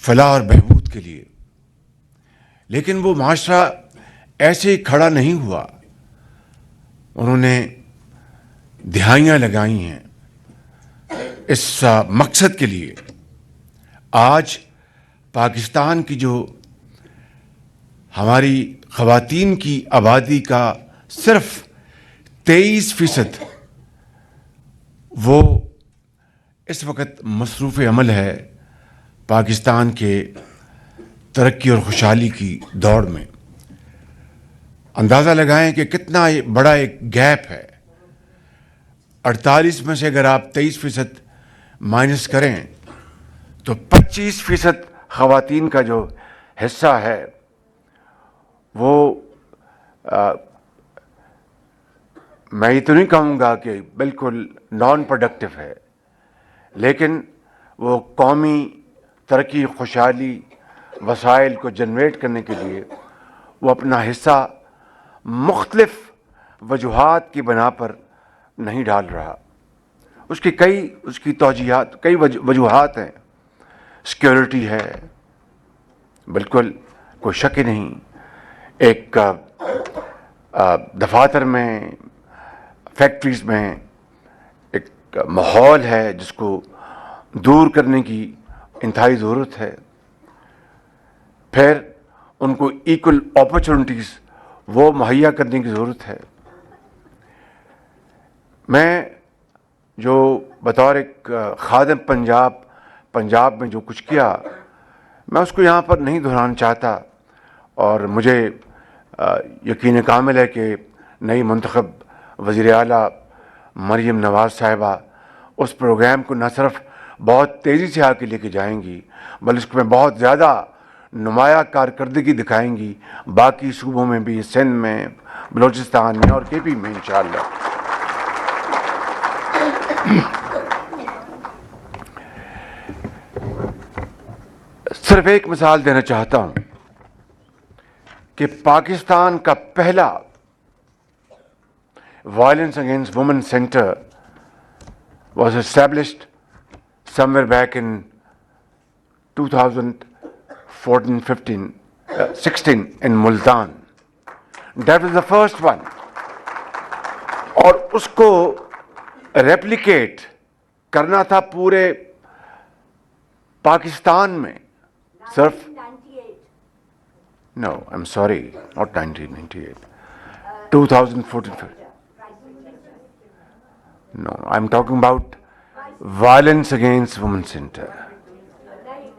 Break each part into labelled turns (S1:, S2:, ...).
S1: فلاح اور بہبود کے لیے. لیکن وہ معاشرہ ایسے ہی کھڑا نہیں ہوا. انہوں نے دہائیاں لگائی ہیں اس مقصد کے لیے. آج پاکستان کی جو ہماری خواتین کی آبادی کا صرف 23% وہ اس وقت مصروف عمل ہے پاکستان کے ترقی اور خوشحالی کی دوڑ میں. اندازہ لگائیں کہ کتنا بڑا ایک گیپ ہے. 48 میں سے اگر آپ 23% مائنس کریں تو 25% خواتین کا جو حصہ ہے وہ میں یہ تو نہیں کہوں گا کہ بالکل نان پروڈکٹیو ہے، لیکن وہ قومی ترقی، خوشحالی، وسائل کو جنریٹ کرنے کے لیے وہ اپنا حصہ مختلف وجوہات کی بنا پر نہیں ڈال رہا. اس کی توجیہات، کئی وجوہات ہیں. سیکیورٹی ہے، بالکل کوئی شک ہی نہیں. ایک دفاتر میں، فیکٹریز میں ایک ماحول ہے جس کو دور کرنے کی انتہائی ضرورت ہے. پھر ان کو ایکول اپرچونٹیز وہ مہیا کرنے کی ضرورت ہے. میں جو بطور ایک خادم پنجاب میں جو کچھ کیا، میں اس کو یہاں پر نہیں دہرانا چاہتا. اور مجھے یقین کامل ہے کہ نئی منتخب وزیر اعلیٰ مریم نواز صاحبہ اس پروگرام کو نہ صرف بہت تیزی سے آگے لے کے جائیں گی بلکہ اس میں بہت زیادہ نمایاں کارکردگی دکھائیں گی باقی صوبوں میں بھی، سندھ میں، بلوچستان میں اور کے پی میں انشاءاللہ. صرف ایک مثال دینا چاہتا ہوں کہ پاکستان کا پہلا violence against women centre was established somewhere back in 2014-15-16 in Multan. That was the first one. اور اس کو ریپلیکیٹ کرنا تھا پورے پاکستان میں. صرف No, I'm sorry, not 1998. 2014. No, I'm talking about Violence Against Women Center.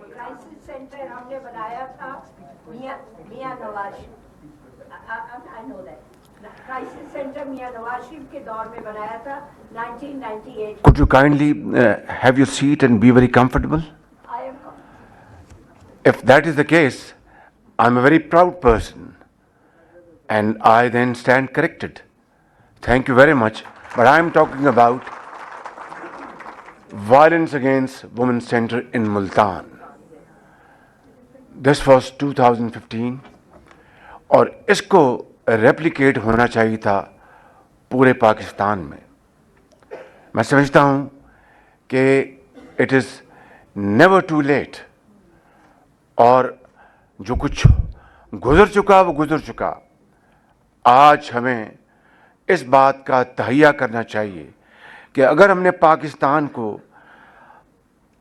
S2: Crisis centre ہم نے بنایا تھا میاں نواز شریف. کرائسس سینٹر میاں نواز شریف کے دور میں بنایا تھا 1998.
S1: Could you kindly have your seat and be very comfortable?
S2: I am comfortable.
S1: If that is the case, I'm a very proud person and I then stand corrected. Thank you very much. But I'm talking about Violence Against Women Center in Multan. This was 2015 اور اس کو replicate ہونا چاہیے تھا پورے پاکستان میں. میں سمجھتا ہوں کہ it is never too late. اور جو کچھ گزر چکا وہ گزر چکا. آج ہمیں اس بات کا تہیہ کرنا چاہیے کہ اگر ہم نے پاکستان کو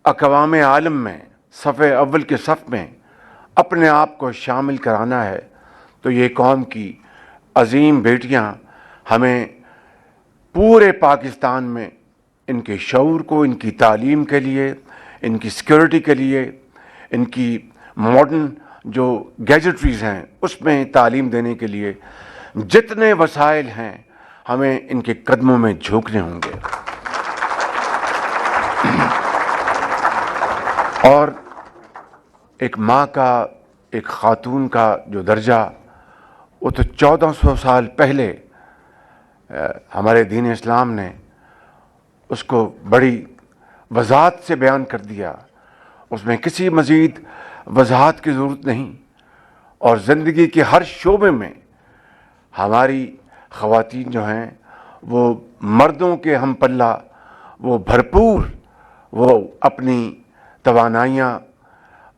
S1: اقوام عالم میں صف اول کے صف میں اپنے آپ کو شامل کرانا ہے تو یہ قوم کی عظیم بیٹیاں ہمیں پورے پاکستان میں ان کے شعور کو، ان کی تعلیم کے لیے، ان کی سیکیورٹی کے لیے، ان کی ماڈرن جو گیجٹریز ہیں اس میں تعلیم دینے کے لیے جتنے وسائل ہیں ہمیں ان کے قدموں میں جھوکنے ہوں گے. اور ایک ماں کا، ایک خاتون کا جو درجہ وہ تو 1400 سال پہلے ہمارے دین اسلام نے اس کو بڑی وضاحت سے بیان کر دیا. اس میں کسی مزید وضاحت کی ضرورت نہیں. اور زندگی کے ہر شعبے میں ہماری خواتین جو ہیں وہ مردوں کے ہم پلہ وہ بھرپور وہ اپنی توانائیاں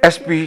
S1: SP